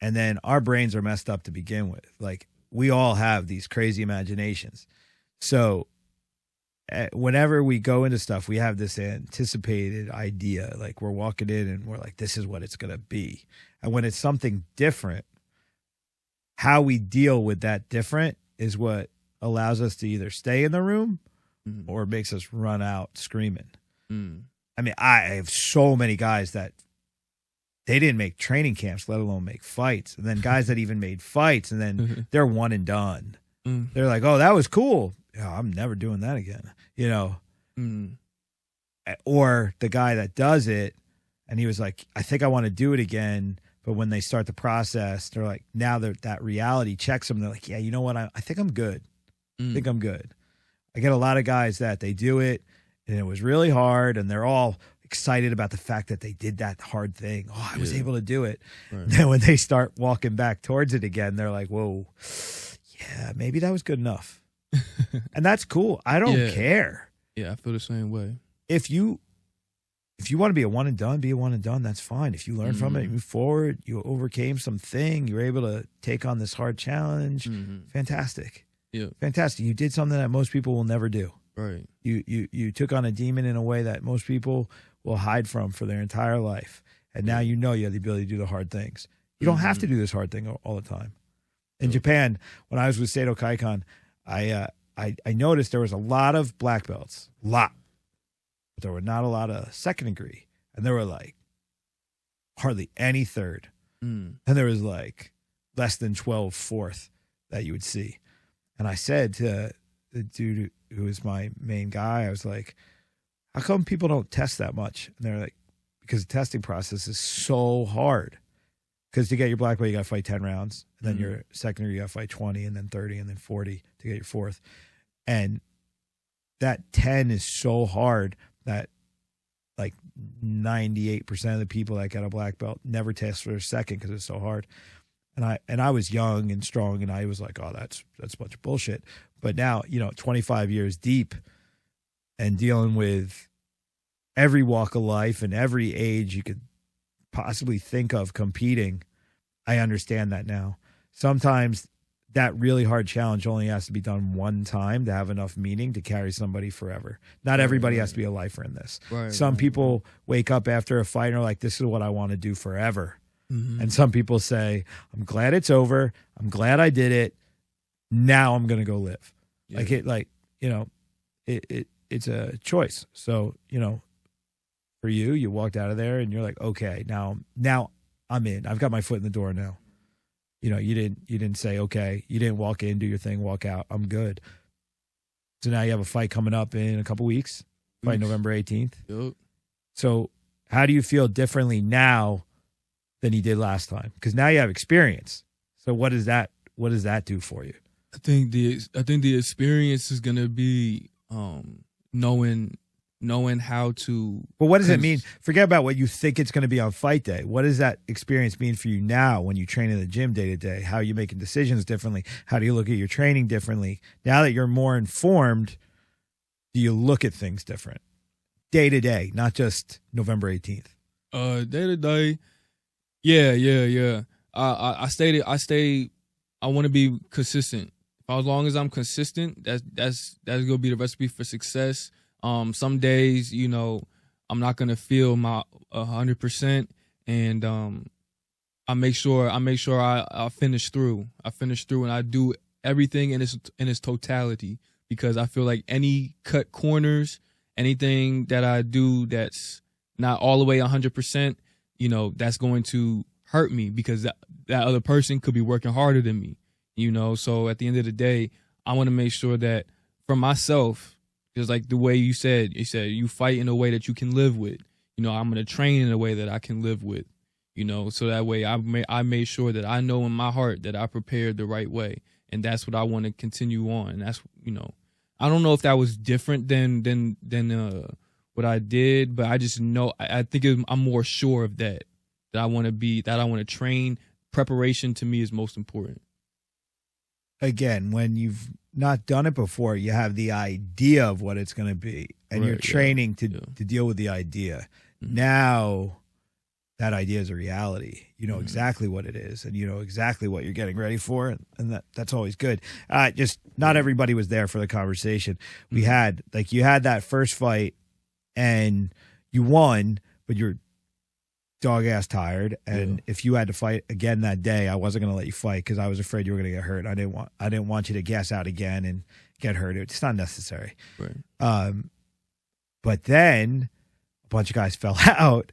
And then our brains are messed up to begin with. Like, we all have these crazy imaginations. So whenever we go into stuff, we have this anticipated idea. Like, we're walking in and we're like, this is what it's going to be. And when it's something different, how we deal with that different is what allows us to either stay in the room or makes us run out screaming. I mean, I have so many guys that they didn't make training camps, let alone make fights. And then guys that even made fights, and then they're one and done. They're like, oh, that was cool. Oh, I'm never doing that again, you know. Or the guy that does it, and he was like, I think I want to do it again. But when they start the process, they're like, now that reality checks them. They're like, yeah, you know what? I think I'm good. I think I'm good. I get a lot of guys that they do it, and it was really hard, and they're all excited about the fact that they did that hard thing. Oh, I was able to do it. Right. Then when they start walking back towards it again, they're like, whoa, yeah, maybe that was good enough. And that's cool. I don't care. Yeah, I feel the same way. If you want to be a one and done, be a one and done. That's fine. If you learn from it, you move forward, you overcame something, you were able to take on this hard challenge. Fantastic. Yeah. Fantastic. You did something that most people will never do. Right. You took on a demon in a way that most people will hide from for their entire life. And now you know you have the ability to do the hard things. You don't have to do this hard thing all the time. In Japan, when I was with Seito Kaikan, I noticed there was a lot of black belts. But there were not a lot of second degree. And there were like hardly any third. And there was like less than 12 fourth that you would see. And I said to the dude who was my main guy, I was like, how come people don't test that much? And they're like, because the testing process is so hard. Because to get your black belt, you got to fight 10 rounds. And then your secondary, you got to fight 20, and then 30, and then 40 to get your fourth. And that 10 is so hard that like 98% of the people that get a black belt never test for a second because it's so hard. And I was young and strong, and I was like, oh, that's a bunch of bullshit. But now, 25 years deep and dealing with every walk of life and every age you could possibly think of competing, I understand that now. Sometimes that really hard challenge only has to be done one time to have enough meaning to carry somebody forever. Not everybody has to be a lifer in this. Some people wake up after a fight and are like, this is what I want to do forever. And some people say, I'm glad it's over. I'm glad I did it. Now I'm going to go live. It's a choice. So, for you walked out of there and you're like, okay, now I'm in. I've got my foot in the door now. You didn't say, okay, you didn't walk in, do your thing, walk out. I'm good. So now you have a fight coming up in a couple weeks, fight November 18th. Yep. So how do you feel differently now than you did last time? Because now you have experience. So what does that do for you? I think the experience is gonna be knowing how to. But what does it mean? Forget about what you think it's going to be on fight day. What does that experience mean for you now when you train in the gym day to day? How are you making decisions differently? How do you look at your training differently? Now that you're more informed, do you look at things different? Day to day, not just November 18th. Day to day. Yeah. I want to be consistent. As long as I'm consistent, that's gonna be the recipe for success. Some days, I'm not gonna feel my 100%, and I make sure I finish through. And I do everything in its totality, because I feel like any cut corners, anything that I do that's not all the way 100%, that's going to hurt me, because that other person could be working harder than me. So at the end of the day, I want to make sure that for myself, just like the way you said you fight in a way that you can live with. I'm going to train in a way that I can live with, so that way I made sure that I know in my heart that I prepared the right way. And that's what I want to continue on. And that's, I don't know if that was different than what I did, but I just know, I think I'm more sure of that I want to train. Preparation to me is most important. Again, when you've not done it before, you have the idea of what it's going to be, and you're training to deal with the idea. Now that idea is a reality. You know exactly what it is, and you know exactly what you're getting ready for, and that's always good. Just not everybody was there for the conversation. We had, you had that first fight, and you won, but you're dog ass tired, and if you had to fight again that day, I wasn't going to let you fight because I was afraid you were going to get hurt. I didn't want you to gas out again and get hurt. It's not necessary. Right. But then a bunch of guys fell out,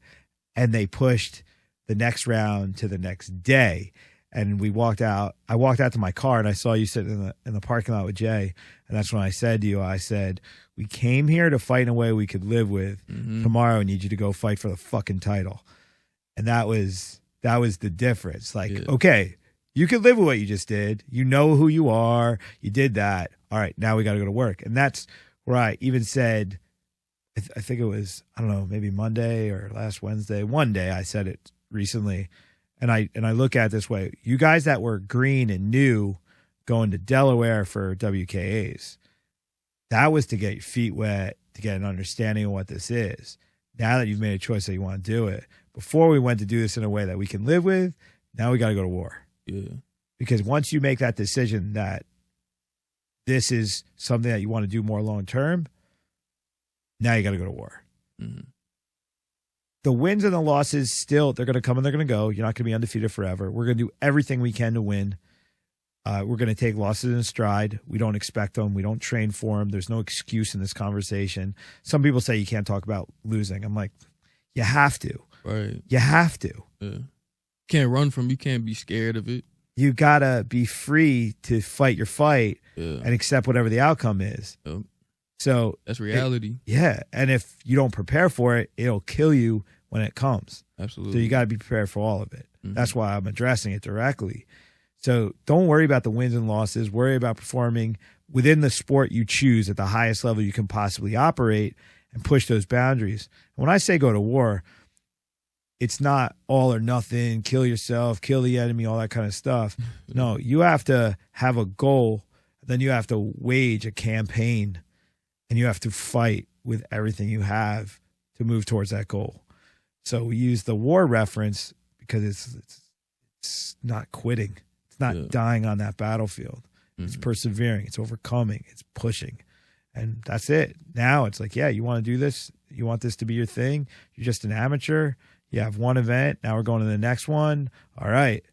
and they pushed the next round to the next day. And we walked out. I walked out to my car, and I saw you sitting in the parking lot with Jay. And that's when I said to you, I said, we came here to fight in a way we could live with. Tomorrow I need you to go fight for the fucking title. And that was the difference. Okay, you could live with what you just did. You know who you are. You did that. All right, now we got to go to work. And that's where I even said, I think it was, I don't know, maybe Monday or last Wednesday. One day I said it recently. And I look at it this way. You guys that were green and new going to Delaware for WKAs, that was to get your feet wet, to get an understanding of what this is. Now that you've made a choice that you want to do it, before we went to do this in a way that we can live with, now we got to go to war. Yeah. Because once you make that decision that this is something that you want to do more long term, now you got to go to war. The wins and the losses, still, they're going to come and they're going to go. You're not going to be undefeated forever. We're going to do everything we can to win. We're going to take losses in stride. We don't expect them. We don't train for them. There's no excuse in this conversation. Some people say you can't talk about losing. I'm like, you have to. Right. You have to. Yeah. Can't run from. You can't be scared of it. You got to be free to fight your fight and accept whatever the outcome is. Yep. So that's reality. And if you don't prepare for it, it'll kill you when it comes. Absolutely. So you got to be prepared for all of it. That's why I'm addressing it directly. So don't worry about the wins and losses. Worry about performing within the sport you choose at the highest level you can possibly operate and push those boundaries. And when I say go to war, it's not all or nothing, kill yourself, kill the enemy, all that kind of stuff. No, you have to have a goal. Then you have to wage a campaign, and you have to fight with everything you have to move towards that goal. So we use the war reference because it's not quitting. It's not dying on that battlefield. It's persevering. It's overcoming. It's pushing. And that's it. Now it's like, yeah, you want to do this? You want this to be your thing? You're just an amateur. You have one event. Now we're going to the next one. All right.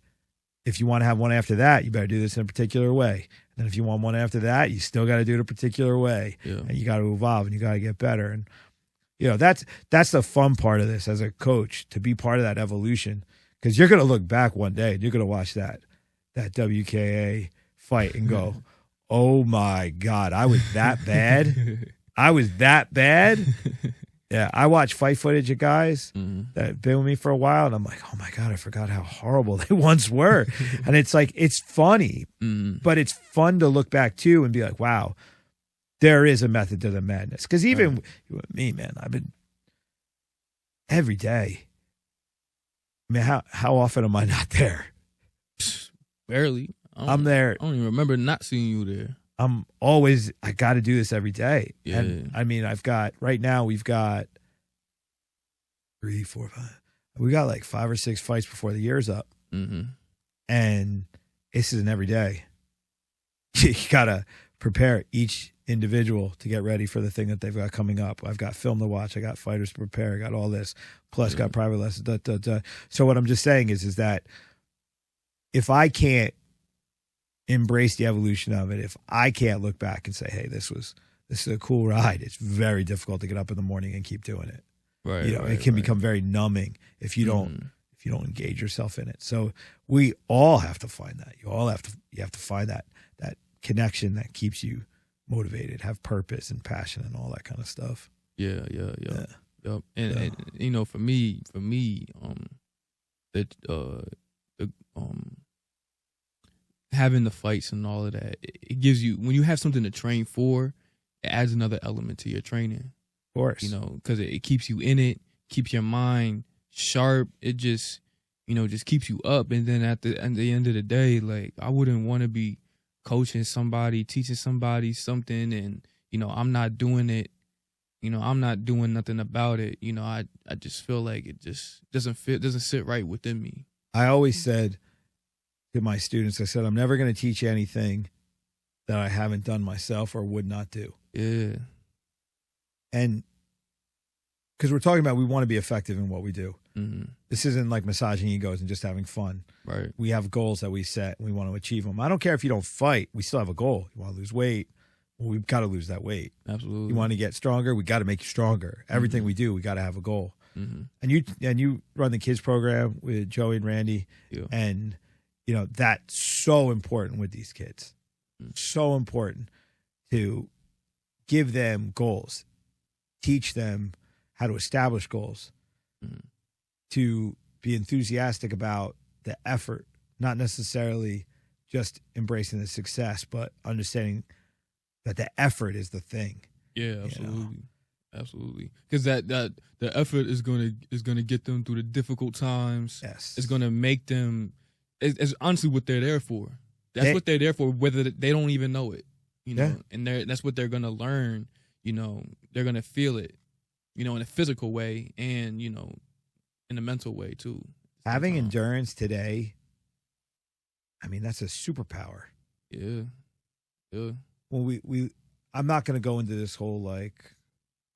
If you want to have one after that, you better do this in a particular way. And then if you want one after that, you still got to do it a particular way. Yeah. And you got to evolve and you got to get better. And, you know, that's the fun part of this as a coach, to be part of that evolution. Because you're going to look back one day and you're going to watch that WKA fight and go, oh my God, I was that bad. I was that bad. Yeah, I watch fight footage of guys that have been with me for a while, and I'm like, oh my God, I forgot how horrible they once were. And it's like, it's funny, but it's fun to look back too and be like, wow, there is a method to the madness. Because even with me, man, I've been every day. I mean, how often am I not there? Barely. I'm there. I don't even remember not seeing you there. I got to do this every day. Yeah. And I mean, right now we've got 3, 4, 5. We got like 5 or 6 fights before the year's up. And this is an every day. You got to prepare each individual to get ready for the thing that they've got coming up. I've got film to watch. I got fighters to prepare. I got all this. Plus got private lessons. So what I'm just saying is that if I can't embrace the evolution of it, if I can't look back and say, hey, this is a cool ride, it's very difficult to get up in the morning and keep doing it. Right. You know, it can become very numbing if you don't engage yourself in it. So we all have to find that. You have to find that connection that keeps you motivated, have purpose and passion and all that kind of stuff. Yeah. And you know, for me, having the fights and all of that, it gives you, when you have something to train for, it adds another element to your training. Of course. You know, because it keeps you in it, keeps your mind sharp. It just, you know, just keeps you up. And then at the end of the day, like, I wouldn't want to be coaching somebody, teaching somebody something, and, you know, I'm not doing it. You know, I'm not doing nothing about it. You know, I just feel like it just doesn't sit right within me. I always said to my students, I said, I'm never going to teach you anything that I haven't done myself or would not do. Yeah. And because we're talking about, we want to be effective in what we do. This isn't like massaging egos and just having fun. Right. We have goals that we set and we want to achieve them. I don't care if you don't fight. We still have a goal. You want to lose weight. Well, we've got to lose that weight. Absolutely. You want to get stronger. We got to make you stronger. Everything we do, we got to have a goal. And you run the kids program with Joey and Randy. Yeah. And you know, that's so important with these kids. So important to give them goals, teach them how to establish goals, to be enthusiastic about the effort, not necessarily just embracing the success, but understanding that the effort is the thing. Yeah, absolutely. You know? Absolutely. Because that the effort is gonna get them through the difficult times. Yes. It's gonna make them, it's honestly what they're there for. That's what they're there for, whether they don't even know it. You know, and that's what they're gonna learn. You know, they're gonna feel it, you know, in a physical way and, you know, in a mental way too. Having endurance today, I mean, that's a superpower. Yeah. Yeah. Well, I'm not gonna go into this whole like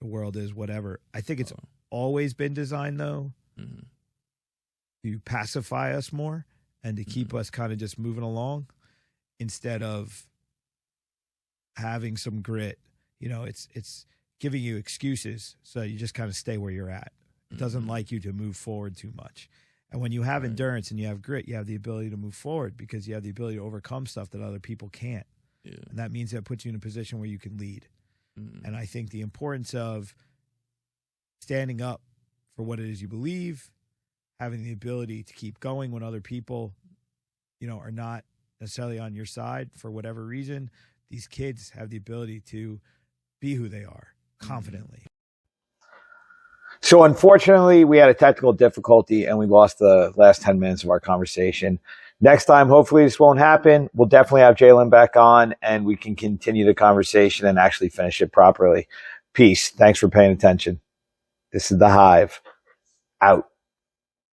the world is whatever. I think it's always been designed though to pacify us more and to keep us kind of just moving along instead of having some grit. You know, it's giving you excuses so you just kind of stay where you're at. It doesn't like you to move forward too much. And when you have endurance and you have grit, you have the ability to move forward because you have the ability to overcome stuff that other people can't. Yeah. And that means that puts you in a position where you can lead. And I think the importance of standing up for what it is you believe, having the ability to keep going when other people, you know, are not necessarily on your side for whatever reason, these kids have the ability to be who they are confidently. So unfortunately, we had a technical difficulty and we lost the last 10 minutes of our conversation. Next time, hopefully this won't happen. We'll definitely have Jalen back on and we can continue the conversation and actually finish it properly. Peace. Thanks for paying attention. This is The Hive. Out.